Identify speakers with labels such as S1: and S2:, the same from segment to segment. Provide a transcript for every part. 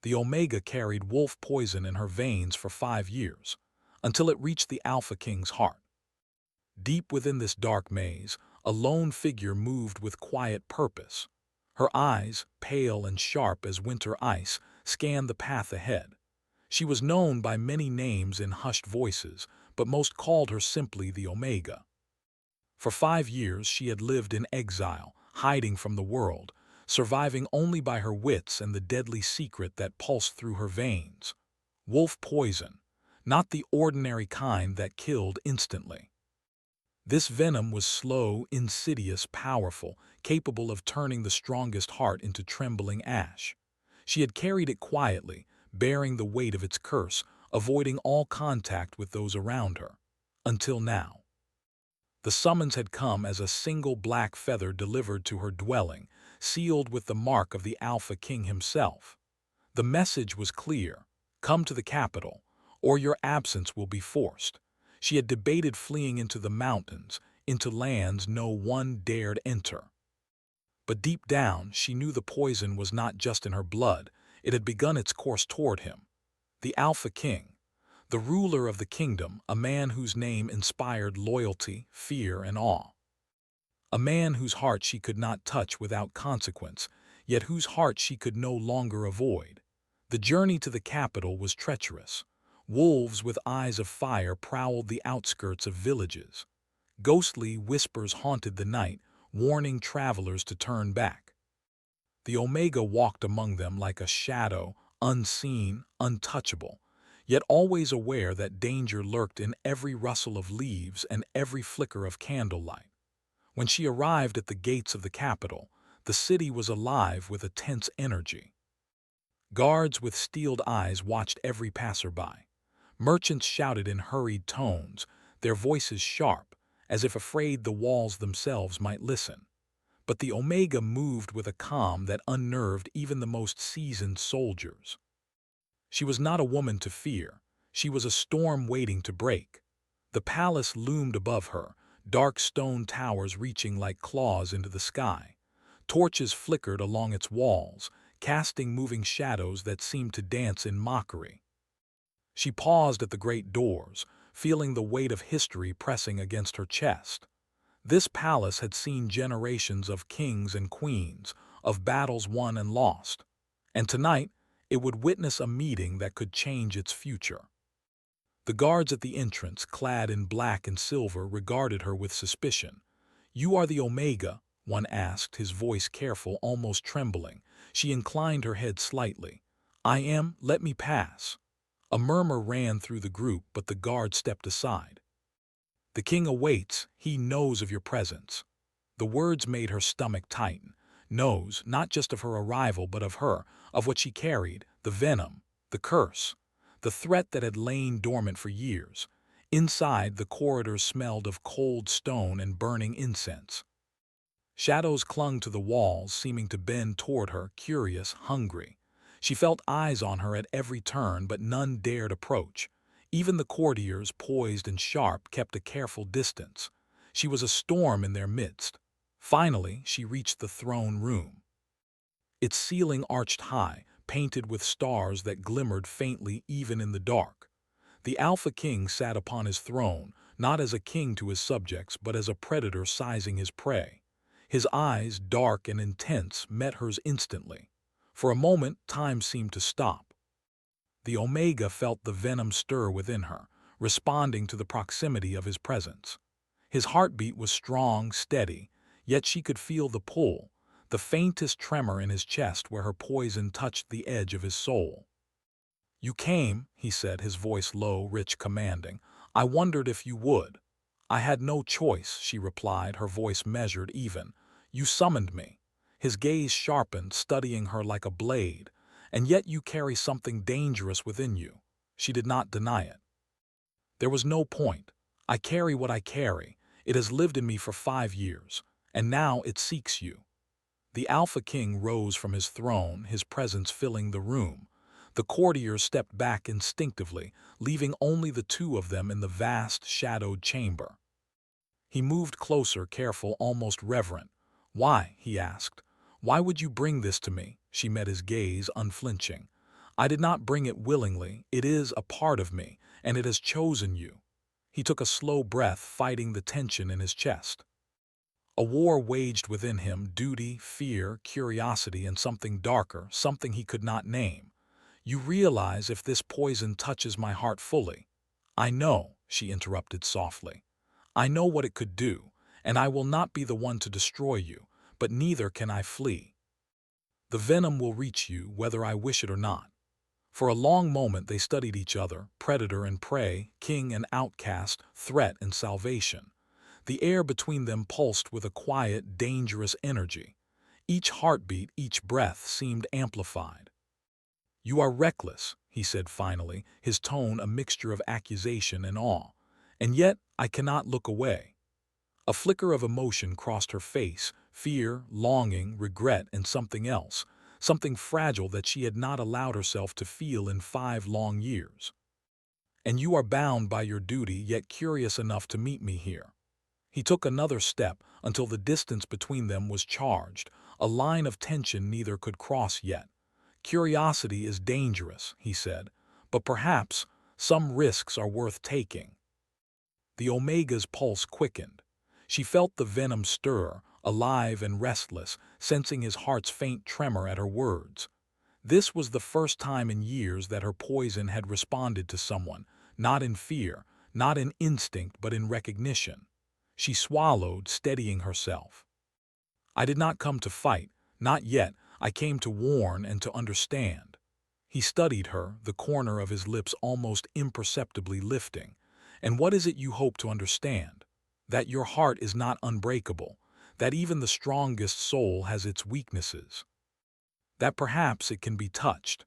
S1: The Omega carried wolf poison in her veins for 5 years, until it reached the Alpha King's heart. Deep within this dark maze, a lone figure moved with quiet purpose. Her eyes, pale and sharp as winter ice, scanned the path ahead. She was known by many names in hushed voices, but most called her simply the Omega. For 5 years she had lived in exile, hiding from the world, surviving only by her wits and the deadly secret that pulsed through her veins. Wolf poison, not the ordinary kind that killed instantly. This venom was slow, insidious, powerful, capable of turning the strongest heart into trembling ash. She had carried it quietly, bearing the weight of its curse, avoiding all contact with those around her. Until now. The summons had come as a single black feather delivered to her dwelling, sealed with the mark of the Alpha King himself. The message was clear: come to the capital, or your absence will be forced. She had debated fleeing into the mountains, into lands no one dared enter. But deep down, she knew the poison was not just in her blood, it had begun its course toward him. The Alpha King, the ruler of the kingdom, a man whose name inspired loyalty, fear, and awe. A man whose heart she could not touch without consequence, yet whose heart she could no longer avoid. The journey to the capital was treacherous. Wolves with eyes of fire prowled the outskirts of villages. Ghostly whispers haunted the night, warning travelers to turn back. The Omega walked among them like a shadow, unseen, untouchable, yet always aware that danger lurked in every rustle of leaves and every flicker of candlelight. When she arrived at the gates of the capital, the city was alive with a tense energy. Guards with steeled eyes watched every passerby. Merchants shouted in hurried tones, their voices sharp, as if afraid the walls themselves might listen. But the Omega moved with a calm that unnerved even the most seasoned soldiers. She was not a woman to fear. She was a storm waiting to break. The palace loomed above her, dark stone towers reaching like claws into the sky. Torches flickered along its walls, casting moving shadows that seemed to dance in mockery. She paused at the great doors, feeling the weight of history pressing against her chest. This palace had seen generations of kings and queens, of battles won and lost. And tonight, it would witness a meeting that could change its future. The guards at the entrance, clad in black and silver, regarded her with suspicion. "You are the Omega?" one asked, his voice careful, almost trembling. She inclined her head slightly. "I am. Let me pass." A murmur ran through the group, but the guard stepped aside. "The king awaits. He knows of your presence." The words made her stomach tighten. Knows, not just of her arrival, but of her, of what she carried, the venom, the curse, the threat that had lain dormant for years. Inside, the corridors smelled of cold stone and burning incense. Shadows clung to the walls, seeming to bend toward her, curious, hungry. She felt eyes on her at every turn, but none dared approach. Even the courtiers, poised and sharp, kept a careful distance. She was a storm in their midst. Finally, she reached the throne room. Its ceiling arched high, painted with stars that glimmered faintly even in the dark. The Alpha King sat upon his throne, not as a king to his subjects, but as a predator sizing his prey. His eyes, dark and intense, met hers instantly. For a moment, time seemed to stop. The Omega felt the venom stir within her, responding to the proximity of his presence. His heartbeat was strong, steady, yet she could feel the pull, the faintest tremor in his chest where her poison touched the edge of his soul. "You came," he said, his voice low, rich, commanding. "I wondered if you would." "I had no choice," she replied, her voice measured, even. "You summoned me." His gaze sharpened, studying her like a blade. "And yet you carry something dangerous within you." She did not deny it. "There was no point. I carry what I carry. It has lived in me for 5 years, and now it seeks you." The Alpha King rose from his throne, his presence filling the room. The courtiers stepped back instinctively, leaving only the two of them in the vast, shadowed chamber. He moved closer, careful, almost reverent. "Why?" he asked. "Why would you bring this to me?" She met his gaze, unflinching. I did not bring it willingly. It is a part of me, and it has chosen you." He took a slow breath, fighting the tension in his chest. A war waged within him, duty, fear, curiosity, and something darker, something he could not name. "You realize if this poison touches my heart fully—" "I know," she interrupted softly. "I know what it could do, and I will not be the one to destroy you, but neither can I flee. The venom will reach you whether I wish it or not." For a long moment they studied each other, predator and prey, king and outcast, threat and salvation. The air between them pulsed with a quiet, dangerous energy. Each heartbeat, each breath seemed amplified. "You are reckless," he said finally, his tone a mixture of accusation and awe. "And yet I cannot look away." A flicker of emotion crossed her face, fear, longing, regret, and something else, something fragile that she had not allowed herself to feel in 5 long years. "And you are bound by your duty, yet curious enough to meet me here." He took another step until the distance between them was charged, a line of tension neither could cross yet. "Curiosity is dangerous," he said, "but perhaps some risks are worth taking." The Omega's pulse quickened. She felt the venom stir, alive and restless, sensing his heart's faint tremor at her words. This was the first time in years that her poison had responded to someone, not in fear, not in instinct, but in recognition. She swallowed, steadying herself. "I did not come to fight, not yet. I came to warn and to understand." He studied her, the corner of his lips almost imperceptibly lifting. "And what is it you hope to understand? That your heart is not unbreakable, that even the strongest soul has its weaknesses, that perhaps it can be touched."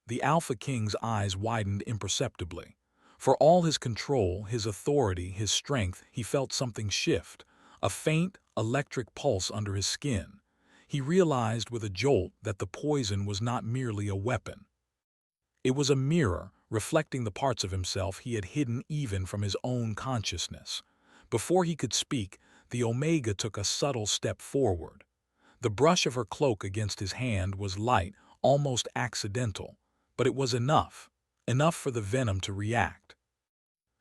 S1: The Alpha King's eyes widened imperceptibly. For all his control, his authority, his strength, he felt something shift, a faint, electric pulse under his skin. He realized with a jolt that the poison was not merely a weapon. It was a mirror, reflecting the parts of himself he had hidden even from his own consciousness. Before he could speak, the Omega took a subtle step forward. The brush of her cloak against his hand was light, almost accidental, but it was enough. Enough for the venom to react.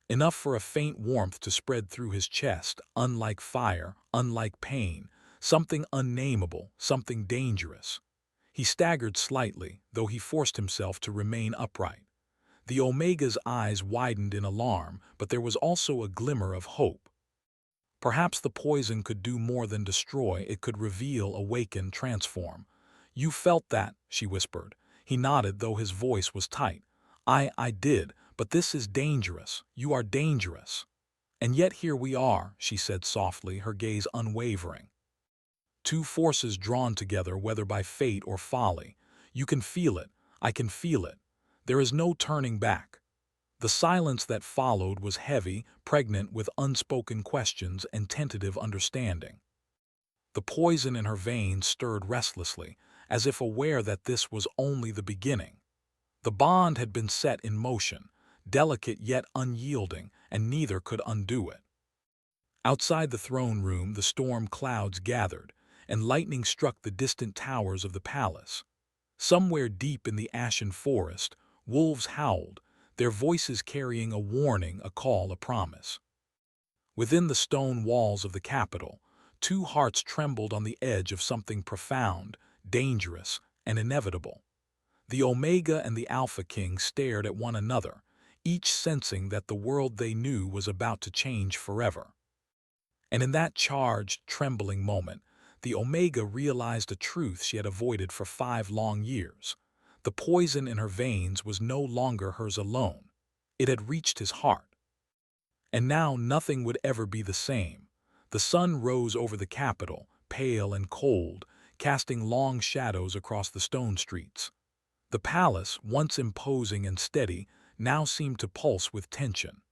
S1: Enough for a faint warmth to spread through his chest, unlike fire, unlike pain, something unnameable, something dangerous. He staggered slightly, though he forced himself to remain upright. The Omega's eyes widened in alarm, but there was also a glimmer of hope. Perhaps the poison could do more than destroy, it could reveal, awaken, transform. "You felt that," she whispered. He nodded, though his voice was tight. I did, but this is dangerous. You are dangerous." "And yet here we are," she said softly, her gaze unwavering. "Two forces drawn together, whether by fate or folly. You can feel it. I can feel it. There is no turning back." The silence that followed was heavy, pregnant with unspoken questions and tentative understanding. The poison in her veins stirred restlessly, as if aware that this was only the beginning. The bond had been set in motion, delicate yet unyielding, and neither could undo it. Outside the throne room, the storm clouds gathered, and lightning struck the distant towers of the palace. Somewhere deep in the ashen forest, wolves howled, their voices carrying a warning, a call, a promise. Within the stone walls of the capital, 2 hearts trembled on the edge of something profound, dangerous, and inevitable. The Omega and the Alpha King stared at one another, each sensing that the world they knew was about to change forever. And in that charged, trembling moment, the Omega realized a truth she had avoided for 5 long years. The poison in her veins was no longer hers alone. It had reached his heart. And now nothing would ever be the same. The sun rose over the capital, pale and cold, casting long shadows across the stone streets. The palace, once imposing and steady, now seemed to pulse with tension.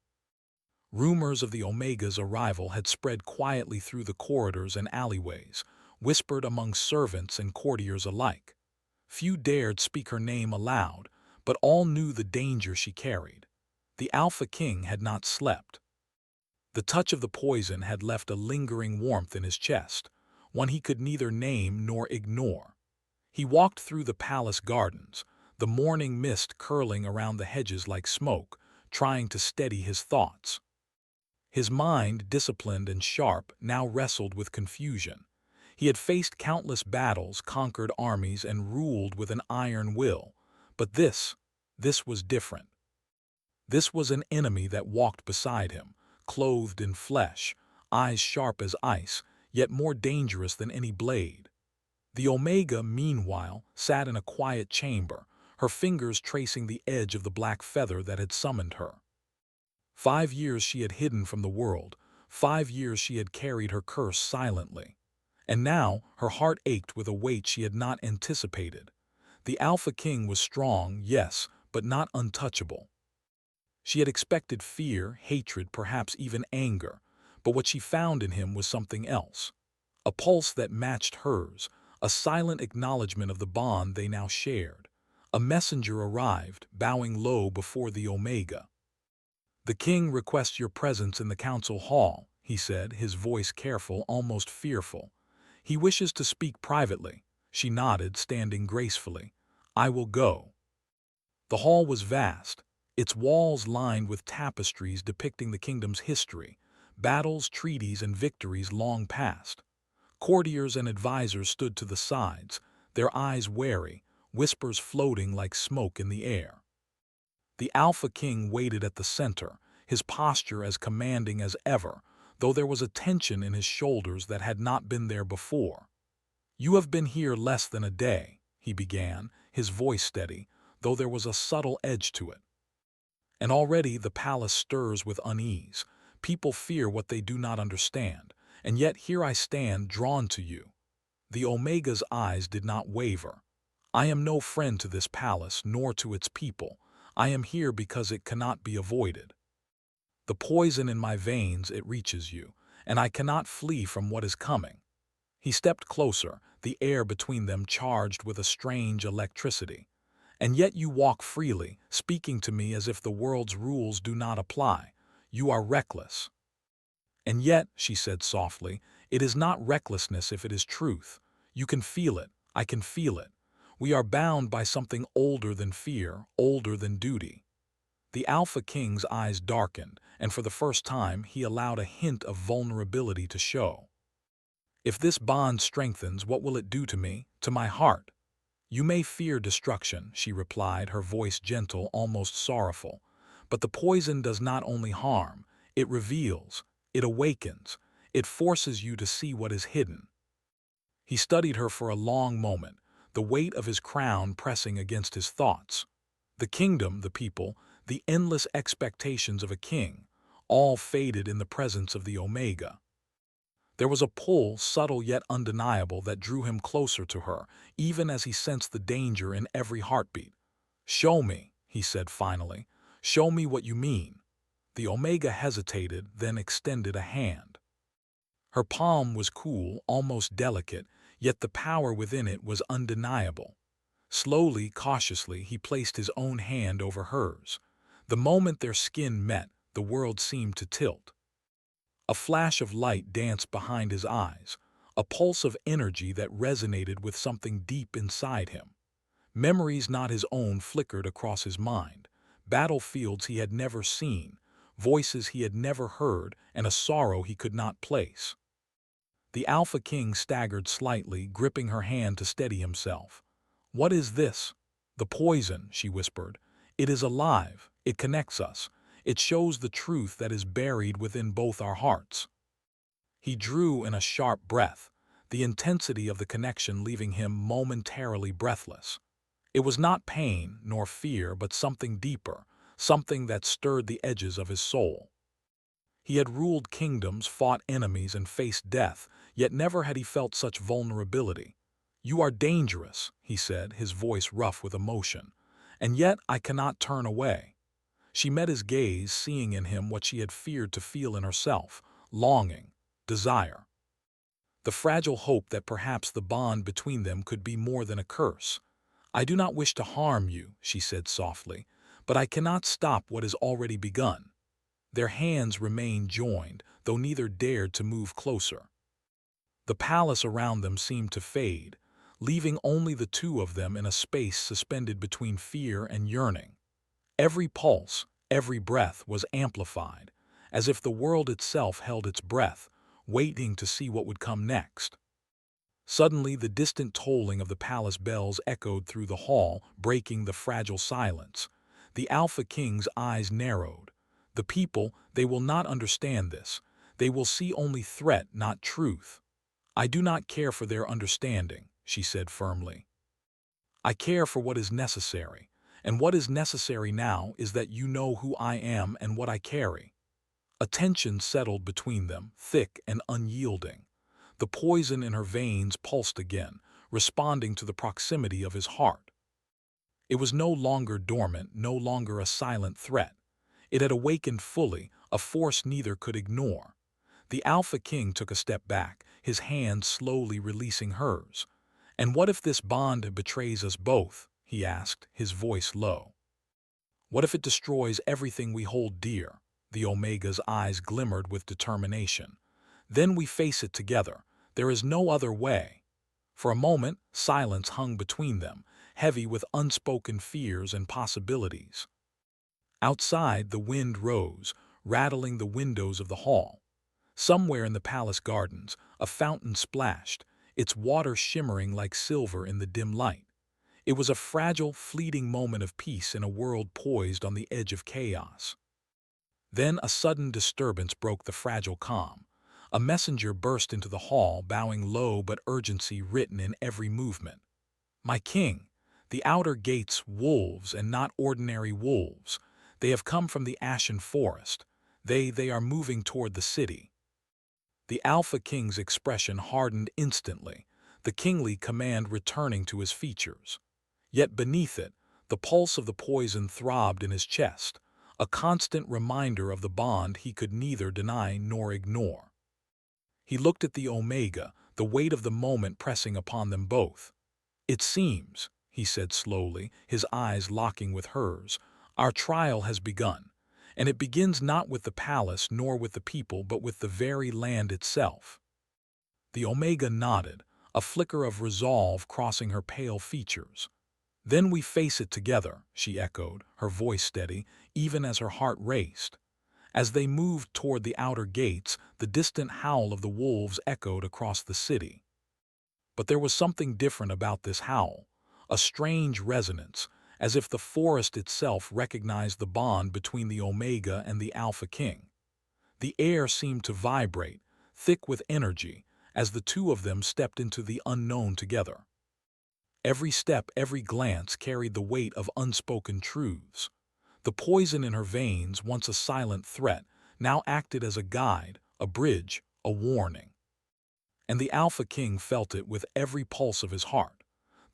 S1: Rumors of the Omega's arrival had spread quietly through the corridors and alleyways, whispered among servants and courtiers alike. Few dared speak her name aloud, but all knew the danger she carried. The Alpha King had not slept. The touch of the poison had left a lingering warmth in his chest, one he could neither name nor ignore. He walked through the palace gardens, the morning mist curling around the hedges like smoke, trying to steady his thoughts. His mind, disciplined and sharp, now wrestled with confusion. He had faced countless battles, conquered armies, and ruled with an iron will. But this was different. This was an enemy that walked beside him, clothed in flesh, eyes sharp as ice, yet more dangerous than any blade. The Omega, meanwhile, sat in a quiet chamber, her fingers tracing the edge of the black feather that had summoned her. 5 years she had hidden from the world, 5 years she had carried her curse silently. And now her heart ached with a weight she had not anticipated. The Alpha King was strong, yes, but not untouchable. She had expected fear, hatred, perhaps even anger, but what she found in him was something else. A pulse that matched hers, a silent acknowledgement of the bond they now shared. A messenger arrived, bowing low before the Omega. "The king requests your presence in the council hall," he said, his voice careful, almost fearful. "He wishes to speak privately." She nodded, standing gracefully. "I will go." The hall was vast, its walls lined with tapestries depicting the kingdom's history, battles, treaties, and victories long past. Courtiers and advisors stood to the sides, their eyes wary, whispers floating like smoke in the air. The Alpha King waited at the center, his posture as commanding as ever, though there was a tension in his shoulders that had not been there before. "You have been here less than a day," he began, his voice steady, though there was a subtle edge to it. "And already the palace stirs with unease. People fear what they do not understand, and yet here I stand, drawn to you." The Omega's eyes did not waver. "I am no friend to this palace, nor to its people. I am here because it cannot be avoided. The poison in my veins, it reaches you, and I cannot flee from what is coming." He stepped closer, the air between them charged with a strange electricity. "And yet you walk freely, speaking to me as if the world's rules do not apply. You are reckless." "And yet," she said softly, "it is not recklessness if it is truth. You can feel it, I can feel it. We are bound by something older than fear, older than duty." The Alpha King's eyes darkened, and for the first time he allowed a hint of vulnerability to show. "If this bond strengthens, what will it do to me, to my heart?" "You may fear destruction," she replied, her voice gentle, almost sorrowful. "But the poison does not only harm, it reveals, it awakens, it forces you to see what is hidden." He studied her for a long moment, the weight of his crown pressing against his thoughts. The kingdom, the people, the endless expectations of a king, all faded in the presence of the Omega. There was a pull, subtle yet undeniable, that drew him closer to her, even as he sensed the danger in every heartbeat. "Show me," he said finally. "Show me what you mean." The Omega hesitated, then extended a hand. Her palm was cool, almost delicate, yet the power within it was undeniable. Slowly, cautiously, he placed his own hand over hers. The moment their skin met, the world seemed to tilt. A flash of light danced behind his eyes, a pulse of energy that resonated with something deep inside him. Memories not his own flickered across his mind, battlefields he had never seen, voices he had never heard, and a sorrow he could not place. The Alpha King staggered slightly, gripping her hand to steady himself. "What is this?" "The poison," she whispered. "It is alive, it connects us. It shows the truth that is buried within both our hearts." He drew in a sharp breath, the intensity of the connection leaving him momentarily breathless. It was not pain nor fear, but something deeper, something that stirred the edges of his soul. He had ruled kingdoms, fought enemies, and faced death, yet never had he felt such vulnerability. "You are dangerous," he said, his voice rough with emotion. "And yet I cannot turn away." She met his gaze, seeing in him what she had feared to feel in herself: longing, desire. The fragile hope that perhaps the bond between them could be more than a curse. "I do not wish to harm you," she said softly, "but I cannot stop what has already begun." Their hands remained joined, though neither dared to move closer. The palace around them seemed to fade. leaving only the two of them in a space suspended between fear and yearning. Every pulse, every breath was amplified, as if the world itself held its breath, waiting to see what would come next. Suddenly, the distant tolling of the palace bells echoed through the hall, breaking the fragile silence. The Alpha King's eyes narrowed. The people, they will not understand this. They will see only threat, not truth. I do not care for their understanding, she said firmly. I care for what is necessary, and what is necessary now is that you know who I am and what I carry. A tension settled between them, thick and unyielding. The poison in her veins pulsed again, responding to the proximity of his heart. It was no longer dormant, no longer a silent threat. It had awakened fully, a force neither could ignore. The Alpha King took a step back, his hand slowly releasing hers. "And what if this bond betrays us both?" he asked, his voice low. "What if it destroys everything we hold dear?" The Omega's eyes glimmered with determination. "Then we face it together. There is no other way." For a moment, silence hung between them, heavy with unspoken fears and possibilities. Outside, the wind rose, rattling the windows of the hall. Somewhere in the palace gardens, a fountain splashed, its water shimmering like silver in the dim light. It was a fragile, fleeting moment of peace in a world poised on the edge of chaos. Then a sudden disturbance broke the fragile calm. A messenger burst into the hall, bowing low but urgency written in every movement. "My king, the outer gates wolves and not ordinary wolves. They have come from the ashen forest. They are moving toward the city." The Alpha King's expression hardened instantly, the kingly command returning to his features. Yet beneath it, the pulse of the poison throbbed in his chest, a constant reminder of the bond he could neither deny nor ignore. He looked at the Omega, the weight of the moment pressing upon them both. "It seems," he said slowly, his eyes locking with hers, "our trial has begun, and it begins not with the palace nor with the people but with the very land itself." The Omega nodded, a flicker of resolve crossing her pale features. "Then we face it together," she echoed, her voice steady, even as her heart raced. As they moved toward the outer gates, the distant howl of the wolves echoed across the city. But there was something different about this howl, a strange resonance, as if the forest itself recognized the bond between the Omega and the Alpha King. The air seemed to vibrate, thick with energy, as the two of them stepped into the unknown together. Every step, every glance carried the weight of unspoken truths. The poison in her veins, once a silent threat, now acted as a guide, a bridge, a warning. And the Alpha King felt it with every pulse of his heart.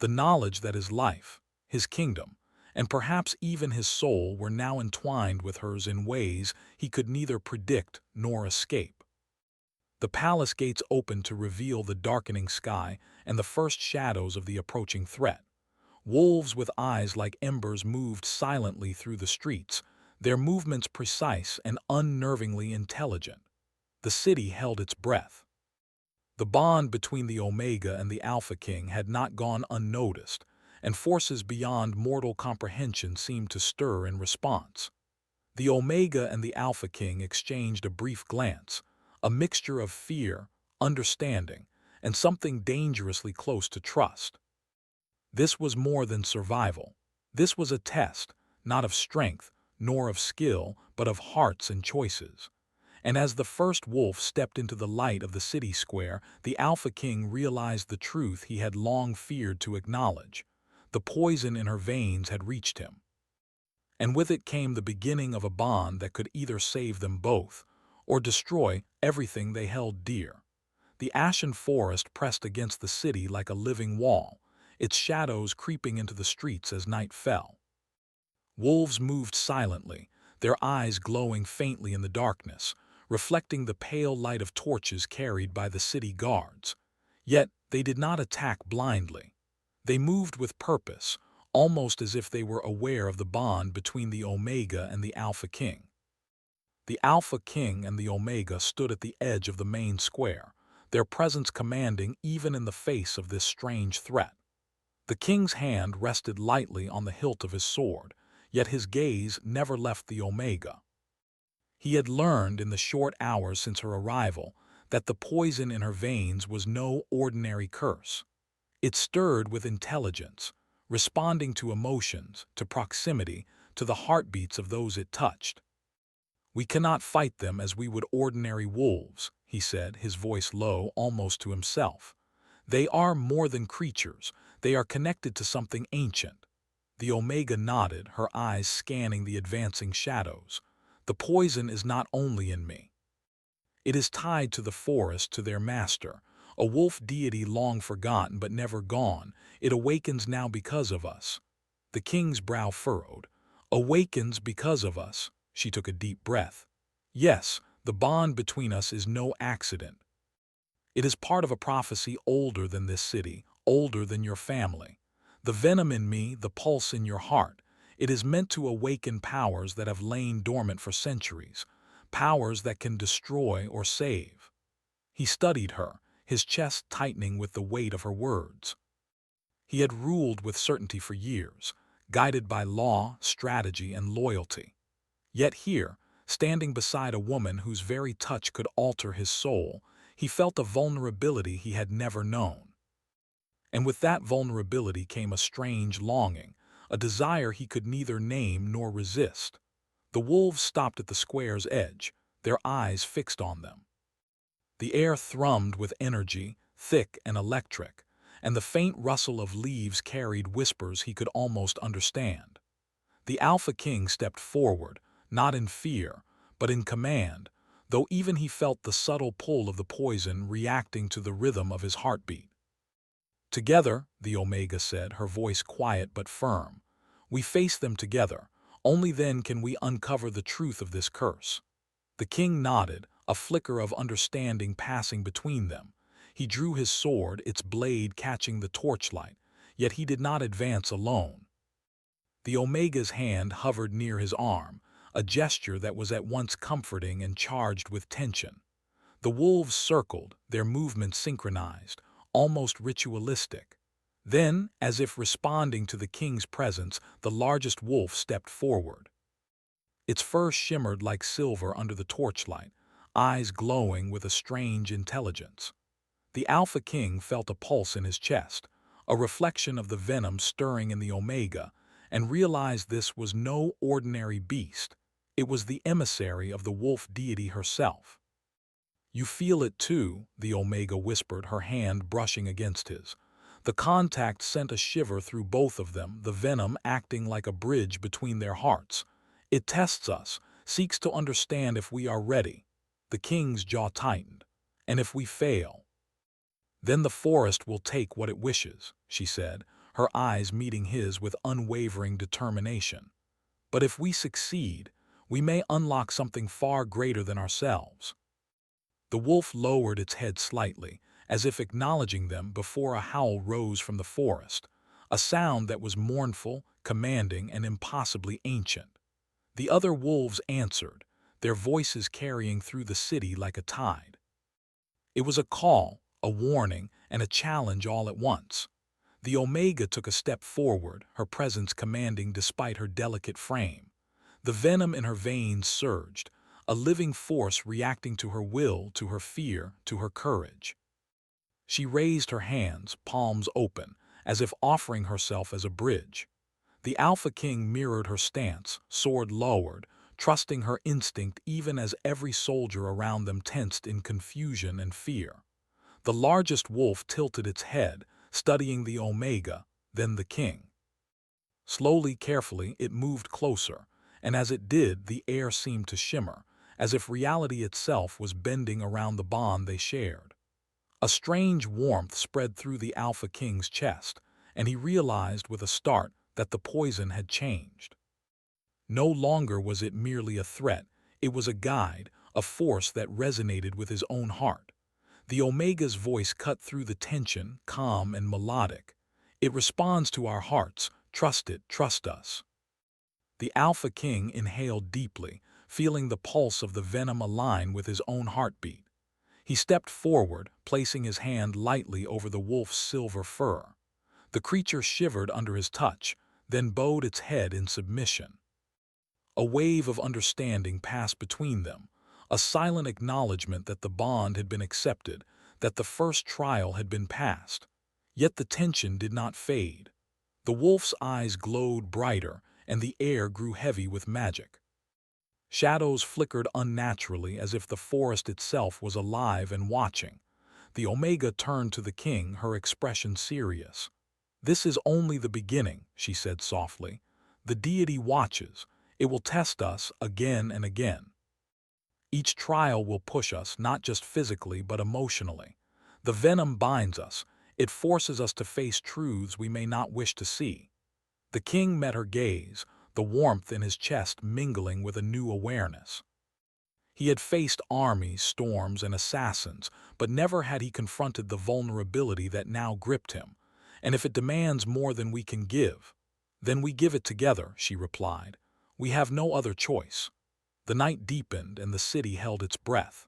S1: The knowledge that his life, his kingdom, and perhaps even his soul were now entwined with hers in ways he could neither predict nor escape. The palace gates opened to reveal the darkening sky and the first shadows of the approaching threat. Wolves with eyes like embers moved silently through the streets, their movements precise and unnervingly intelligent. The city held its breath. The bond between the Omega and the Alpha King had not gone unnoticed, and forces beyond mortal comprehension seemed to stir in response. The Omega and the Alpha King exchanged a brief glance, a mixture of fear, understanding, and something dangerously close to trust. This was more than survival. This was a test, not of strength, nor of skill, but of hearts and choices. And as the first wolf stepped into the light of the city square, the Alpha King realized the truth he had long feared to acknowledge. The poison in her veins had reached him. And with it came the beginning of a bond that could either save them both, or destroy everything they held dear. The ashen forest pressed against the city like a living wall, its shadows creeping into the streets as night fell. Wolves moved silently, their eyes glowing faintly in the darkness, reflecting the pale light of torches carried by the city guards. Yet they did not attack blindly. They moved with purpose, almost as if they were aware of the bond between the Omega and the Alpha King. The Alpha King and the Omega stood at the edge of the main square, their presence commanding even in the face of this strange threat. The king's hand rested lightly on the hilt of his sword, yet his gaze never left the Omega. He had learned in the short hours since her arrival that the poison in her veins was no ordinary curse. It stirred with intelligence, responding to emotions, to proximity, to the heartbeats of those it touched. "We cannot fight them as we would ordinary wolves," he said, his voice low, almost to himself. "They are more than creatures. They are connected to something ancient." The Omega nodded, her eyes scanning the advancing shadows. "The poison is not only in me. It is tied to the forest, to their master, a wolf deity long forgotten but never gone. It awakens now because of us." The king's brow furrowed. "Awakens because of us." She took a deep breath. "Yes, the bond between us is no accident. It is part of a prophecy older than this city, older than your family. The venom in me, the pulse in your heart, it is meant to awaken powers that have lain dormant for centuries, powers that can destroy or save." He studied her, his chest tightening with the weight of her words. He had ruled with certainty for years, guided by law, strategy, and loyalty. Yet here, standing beside a woman whose very touch could alter his soul, he felt a vulnerability he had never known. And with that vulnerability came a strange longing, a desire he could neither name nor resist. The wolves stopped at the square's edge, their eyes fixed on them. The air thrummed with energy, thick and electric, and the faint rustle of leaves carried whispers he could almost understand. The Alpha King stepped forward, not in fear, but in command, though even he felt the subtle pull of the poison reacting to the rhythm of his heartbeat. "Together," the Omega said, her voice quiet but firm, "we face them together. Only then can we uncover the truth of this curse." The king nodded, a flicker of understanding passing between them. He drew his sword, its blade catching the torchlight, yet he did not advance alone. The Omega's hand hovered near his arm, a gesture that was at once comforting and charged with tension. The wolves circled, their movements synchronized, almost ritualistic. Then, as if responding to the king's presence, the largest wolf stepped forward. Its fur shimmered like silver under the torchlight, eyes glowing with a strange intelligence. The Alpha King felt a pulse in his chest, a reflection of the venom stirring in the Omega, and realized this was no ordinary beast. It was the emissary of the wolf deity herself. "You feel it too," the Omega whispered, her hand brushing against his. The contact sent a shiver through both of them, the venom acting like a bridge between their hearts. "It tests us, seeks to understand if we are ready." The king's jaw tightened. "And if we fail?" "Then the forest will take what it wishes," she said, her eyes meeting his with unwavering determination. "But if we succeed, we may unlock something far greater than ourselves." The wolf lowered its head slightly, as if acknowledging them before a howl rose from the forest, a sound that was mournful, commanding, and impossibly ancient. The other wolves answered, their voices carrying through the city like a tide. It was a call, a warning, and a challenge all at once. The Omega took a step forward, her presence commanding despite her delicate frame. The venom in her veins surged, a living force reacting to her will, to her fear, to her courage. She raised her hands, palms open, as if offering herself as a bridge. The Alpha King mirrored her stance, sword lowered, trusting her instinct even as every soldier around them tensed in confusion and fear. The largest wolf tilted its head, studying the Omega, then the king. Slowly, carefully, it moved closer, and as it did, the air seemed to shimmer, as if reality itself was bending around the bond they shared. A strange warmth spread through the Alpha King's chest, and he realized with a start that the poison had changed. No longer was it merely a threat, it was a guide, a force that resonated with his own heart. The Omega's voice cut through the tension, calm and melodic. "It responds to our hearts. Trust it, trust us." The Alpha King inhaled deeply, feeling the pulse of the venom align with his own heartbeat. He stepped forward, placing his hand lightly over the wolf's silver fur. The creature shivered under his touch, then bowed its head in submission. A wave of understanding passed between them, a silent acknowledgement that the bond had been accepted, that the first trial had been passed. Yet the tension did not fade. The wolf's eyes glowed brighter, and the air grew heavy with magic. Shadows flickered unnaturally as if the forest itself was alive and watching. The Omega turned to the king, her expression serious. "This is only the beginning," she said softly. "The deity watches. It will test us again and again. Each trial will push us, not just physically but emotionally. The venom binds us. It forces us to face truths we may not wish to see." The king met her gaze, the warmth in his chest mingling with a new awareness. He had faced armies, storms, and assassins, but never had he confronted the vulnerability that now gripped him. "And if it demands more than we can give, then we give it together," she replied. "We have no other choice." The night deepened and the city held its breath.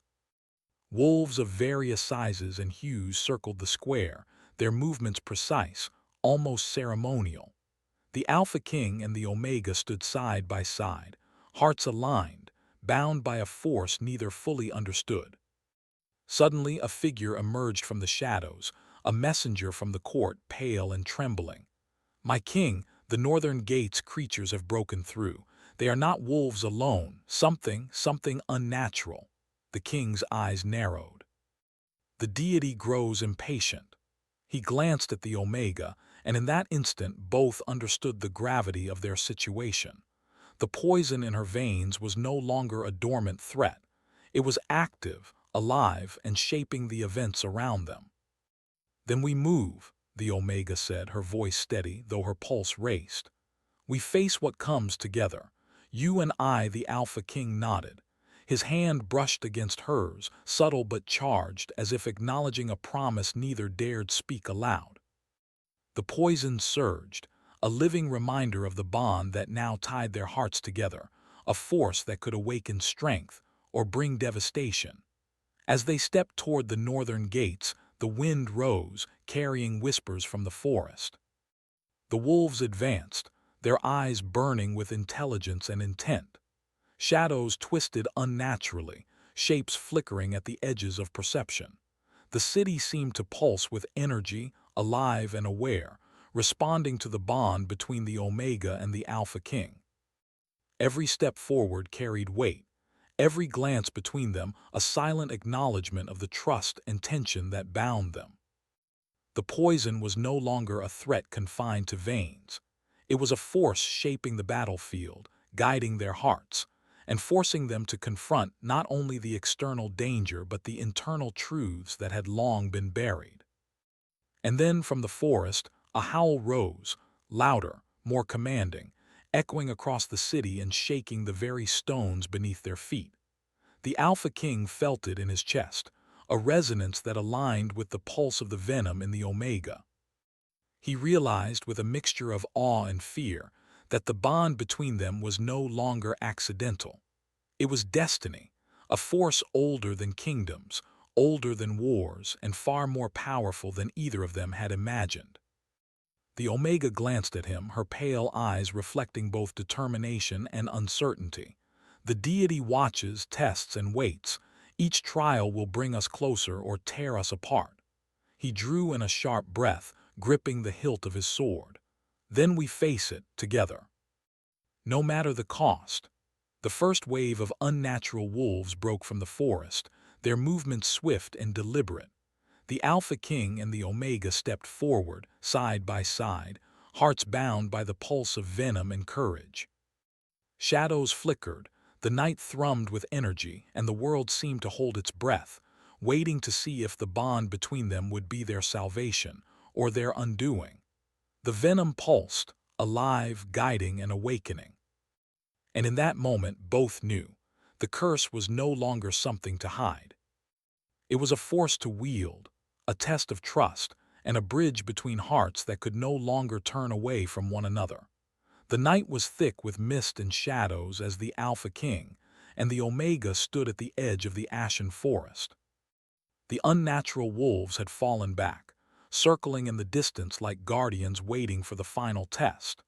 S1: Wolves of various sizes and hues circled the square, their movements precise, almost ceremonial. The Alpha King and the Omega stood side by side, hearts aligned, bound by a force neither fully understood. Suddenly a figure emerged from the shadows, a messenger from the court, pale and trembling. "My king, the northern gate's creatures have broken through. They are not wolves alone, something unnatural." The king's eyes narrowed. The deity grows impatient. He glanced at the Omega, and in that instant both understood the gravity of their situation. The poison in her veins was no longer a dormant threat. It was active, alive, and shaping the events around them. "Then we move," the Omega said, her voice steady, though her pulse raced. "We face what comes together." "You and I," the Alpha King nodded. His hand brushed against hers, subtle but charged, as if acknowledging a promise neither dared speak aloud. The poison surged, a living reminder of the bond that now tied their hearts together, a force that could awaken strength or bring devastation. As they stepped toward the northern gates, the wind rose, carrying whispers from the forest. The wolves advanced, their eyes burning with intelligence and intent. Shadows twisted unnaturally, shapes flickering at the edges of perception. The city seemed to pulse with energy, alive and aware, responding to the bond between the Omega and the Alpha King. Every step forward carried weight, every glance between them a silent acknowledgement of the trust and tension that bound them. The poison was no longer a threat confined to veins. It was a force shaping the battlefield, guiding their hearts, and forcing them to confront not only the external danger but the internal truths that had long been buried. And then from the forest, a howl rose, louder, more commanding, echoing across the city and shaking the very stones beneath their feet. The Alpha King felt it in his chest, a resonance that aligned with the pulse of the venom in the Omega. He realized with a mixture of awe and fear that the bond between them was no longer accidental. It was destiny, a force older than kingdoms, older than wars, and far more powerful than either of them had imagined. The Omega glanced at him, her pale eyes reflecting both determination and uncertainty. "The deity watches, tests, and waits. Each trial will bring us closer or tear us apart." He drew in a sharp breath, gripping the hilt of his sword. "Then we face it together. No matter the cost." The first wave of unnatural wolves broke from the forest, their movements swift and deliberate. The Alpha King and the Omega stepped forward, side by side, hearts bound by the pulse of venom and courage. Shadows flickered, the night thrummed with energy, and the world seemed to hold its breath, waiting to see if the bond between them would be their salvation or their undoing. The venom pulsed, alive, guiding, and awakening. And in that moment, both knew. The curse was no longer something to hide. It was a force to wield, a test of trust, and a bridge between hearts that could no longer turn away from one another. The night was thick with mist and shadows as the Alpha King and the Omega stood at the edge of the ashen forest. The unnatural wolves had fallen back, circling in the distance like guardians waiting for the final test.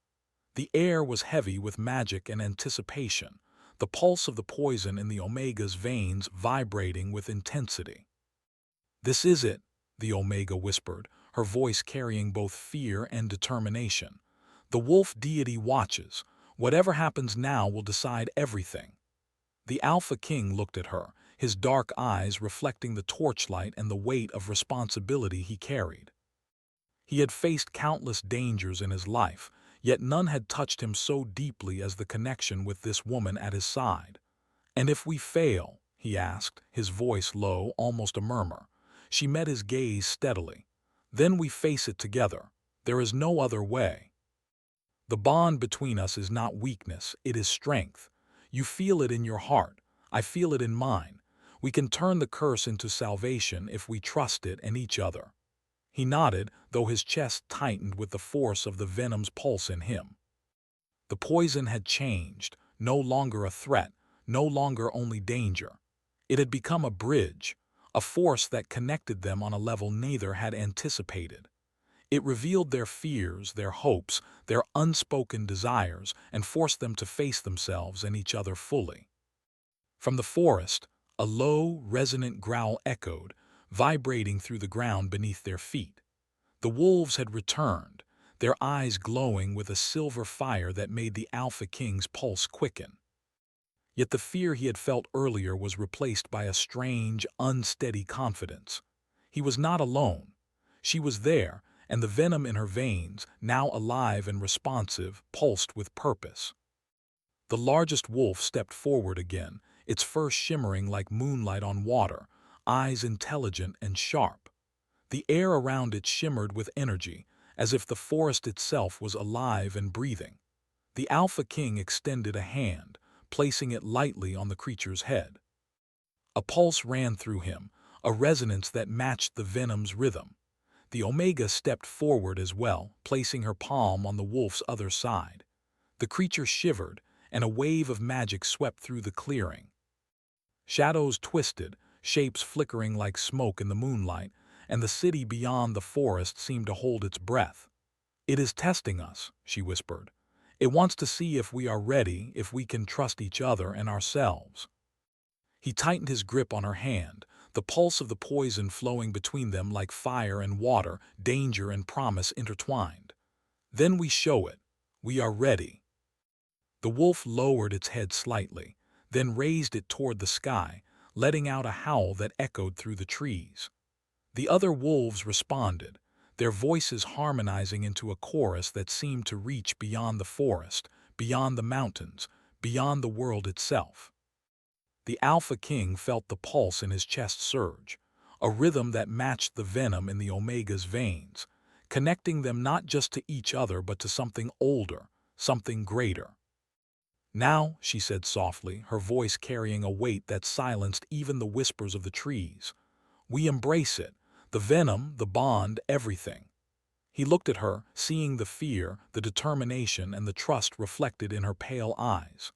S1: The air was heavy with magic and anticipation, the pulse of the poison in the Omega's veins vibrating with intensity. "This is it," the Omega whispered, her voice carrying both fear and determination. "The wolf deity watches. Whatever happens now will decide everything." The Alpha King looked at her, his dark eyes reflecting the torchlight and the weight of responsibility he carried. He had faced countless dangers in his life, yet none had touched him so deeply as the connection with this woman at his side. "And if we fail?" he asked, his voice low, almost a murmur. She met his gaze steadily. "Then we face it together. There is no other way. The bond between us is not weakness, it is strength. You feel it in your heart, I feel it in mine. We can turn the curse into salvation if we trust it and each other." He nodded, though his chest tightened with the force of the venom's pulse in him. The poison had changed, no longer a threat, no longer only danger. It had become a bridge, a force that connected them on a level neither had anticipated. It revealed their fears, their hopes, their unspoken desires, and forced them to face themselves and each other fully. From the forest, a low, resonant growl echoed, vibrating through the ground beneath their feet. The wolves had returned, their eyes glowing with a silver fire that made the Alpha King's pulse quicken. Yet the fear he had felt earlier was replaced by a strange, unsteady confidence. He was not alone. She was there, and the venom in her veins, now alive and responsive, pulsed with purpose. The largest wolf stepped forward again, its fur shimmering like moonlight on water, eyes intelligent and sharp. The air around it shimmered with energy, as if the forest itself was alive and breathing. The Alpha King extended a hand, placing it lightly on the creature's head. A pulse ran through him, a resonance that matched the venom's rhythm. The Omega stepped forward as well, placing her palm on the wolf's other side. The creature shivered, and a wave of magic swept through the clearing. Shadows twisted, shapes flickering like smoke in the moonlight, and the city beyond the forest seemed to hold its breath. "It is testing us," she whispered. "It wants to see if we are ready, if we can trust each other and ourselves." He tightened his grip on her hand, the pulse of the poison flowing between them like fire and water, danger and promise intertwined. "Then we show it. We are ready." The wolf lowered its head slightly, then raised it toward the sky, letting out a howl that echoed through the trees. The other wolves responded, their voices harmonizing into a chorus that seemed to reach beyond the forest, beyond the mountains, beyond the world itself. The Alpha King felt the pulse in his chest surge, a rhythm that matched the venom in the Omega's veins, connecting them not just to each other but to something older, something greater. "Now," she said softly, her voice carrying a weight that silenced even the whispers of the trees, "we embrace it, the venom, the bond, everything." He looked at her, seeing the fear, the determination, and the trust reflected in her pale eyes.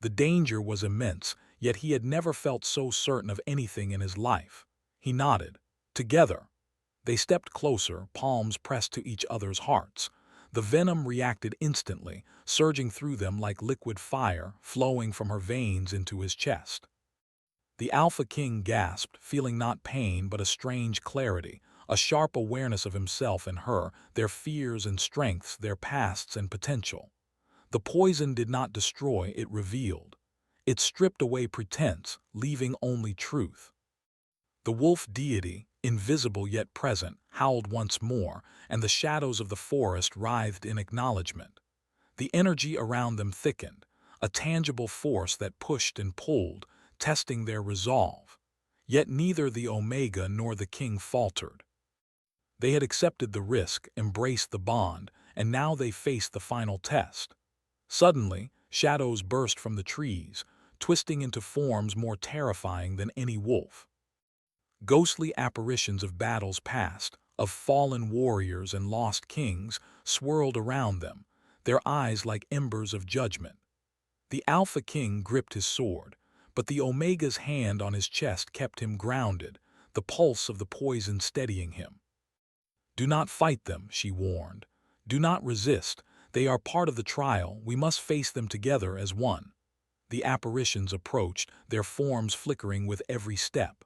S1: The danger was immense, yet he had never felt so certain of anything in his life. He nodded. Together. They stepped closer, palms pressed to each other's hearts. The venom reacted instantly, surging through them like liquid fire, flowing from her veins into his chest. The Alpha King gasped, feeling not pain but a strange clarity, a sharp awareness of himself and her, their fears and strengths, their pasts and potential. The poison did not destroy, it revealed. It stripped away pretense, leaving only truth. The wolf deity, invisible yet present, howled once more, and the shadows of the forest writhed in acknowledgement. The energy around them thickened, a tangible force that pushed and pulled, testing their resolve. Yet neither the Omega nor the king faltered. They had accepted the risk, embraced the bond, and now they faced the final test. Suddenly, shadows burst from the trees, twisting into forms more terrifying than any wolf. Ghostly apparitions of battles past, of fallen warriors and lost kings, swirled around them, their eyes like embers of judgment. The Alpha King gripped his sword, but the Omega's hand on his chest kept him grounded, the pulse of the poison steadying him. "Do not fight them," she warned. "Do not resist. They are part of the trial. We must face them together as one." The apparitions approached, their forms flickering with every step.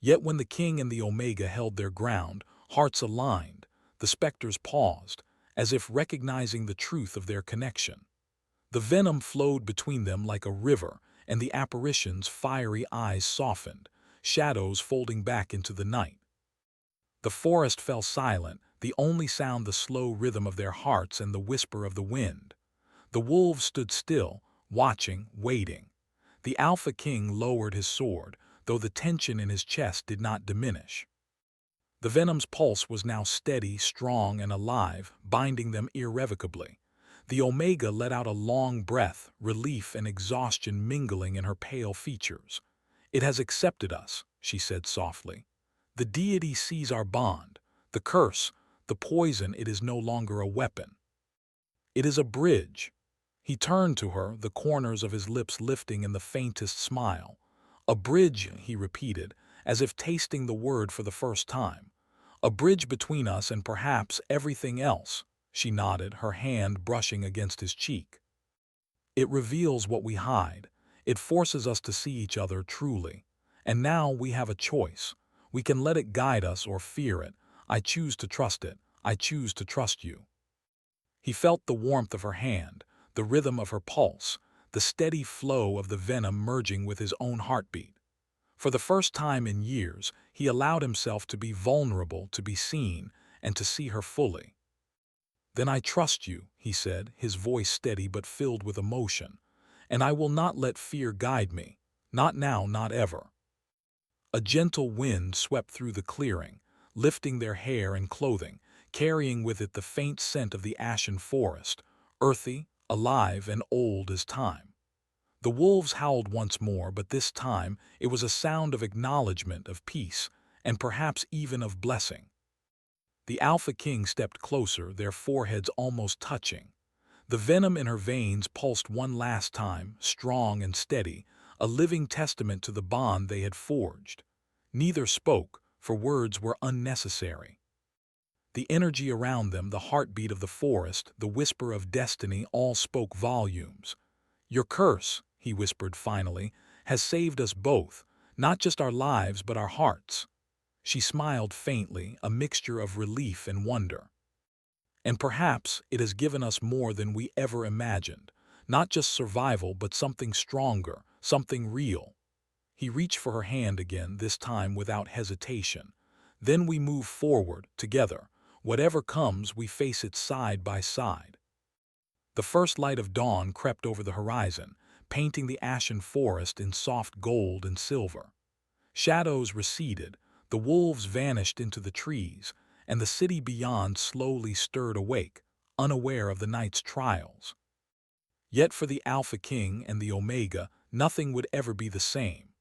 S1: Yet when the king and the Omega held their ground, hearts aligned, the specters paused, as if recognizing the truth of their connection. The venom flowed between them like a river, and the apparitions' fiery eyes softened, shadows folding back into the night. The forest fell silent, the only sound the slow rhythm of their hearts and the whisper of the wind. The wolves stood still, watching, waiting. The Alpha King lowered his sword, though the tension in his chest did not diminish. The venom's pulse was now steady, strong, and alive, binding them irrevocably. The Omega let out a long breath, relief and exhaustion mingling in her pale features. "It has accepted us," she said softly. "The deity sees our bond. The curse, the poison, it is no longer a weapon. It is a bridge." He turned to her, the corners of his lips lifting in the faintest smile. "A bridge," he repeated, as if tasting the word for the first time. "A bridge between us and perhaps everything else." She nodded, her hand brushing against his cheek. "It reveals what we hide. It forces us to see each other truly. And now we have a choice. We can let it guide us or fear it. I choose to trust it. I choose to trust you." He felt the warmth of her hand, the rhythm of her pulse, the steady flow of the venom merging with his own heartbeat. For the first time in years, he allowed himself to be vulnerable, to be seen, and to see her fully. "Then I trust you," he said, his voice steady but filled with emotion. "And I will not let fear guide me. Not now, not ever." A gentle wind swept through the clearing, lifting their hair and clothing, carrying with it the faint scent of the ashen forest, earthy, alive, and old as time. The wolves howled once more, but this time it was a sound of acknowledgement, of peace, and perhaps even of blessing. The Alpha King stepped closer, their foreheads almost touching. The venom in her veins pulsed one last time, strong and steady, a living testament to the bond they had forged. Neither spoke, for words were unnecessary. The energy around them, the heartbeat of the forest, the whisper of destiny, all spoke volumes. "Your curse," he whispered finally, "has saved us both, not just our lives but our hearts." She smiled faintly, a mixture of relief and wonder. "And perhaps it has given us more than we ever imagined, not just survival but something stronger, something real." He reached for her hand again, this time without hesitation. "Then we move forward, together. Whatever comes, we face it side by side." The first light of dawn crept over the horizon, painting the ashen forest in soft gold and silver. Shadows receded, the wolves vanished into the trees, and the city beyond slowly stirred awake, unaware of the night's trials. Yet for the Alpha King and the Omega, nothing would ever be the same.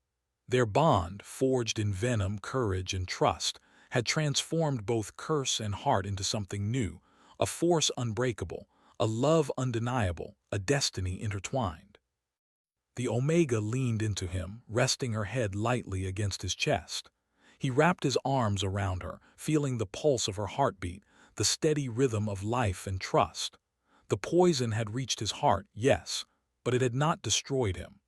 S1: Their bond, forged in venom, courage, and trust, had transformed both curse and heart into something new, a force unbreakable, a love undeniable, a destiny intertwined. The Omega leaned into him, resting her head lightly against his chest. He wrapped his arms around her, feeling the pulse of her heartbeat, the steady rhythm of life and trust. The poison had reached his heart, yes, but it had not destroyed him.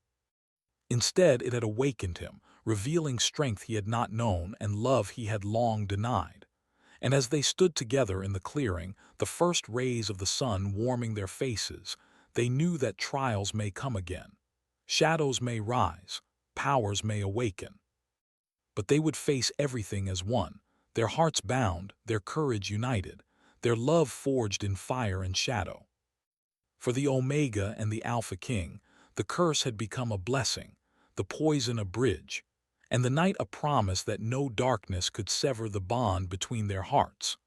S1: Instead, it had awakened him, revealing strength he had not known and love he had long denied. And as they stood together in the clearing, the first rays of the sun warming their faces, they knew that trials may come again. Shadows may rise, powers may awaken. But they would face everything as one, their hearts bound, their courage united, their love forged in fire and shadow. For the Omega and the Alpha King, the curse had become a blessing, the poison a bridge, and the night a promise that no darkness could sever the bond between their hearts.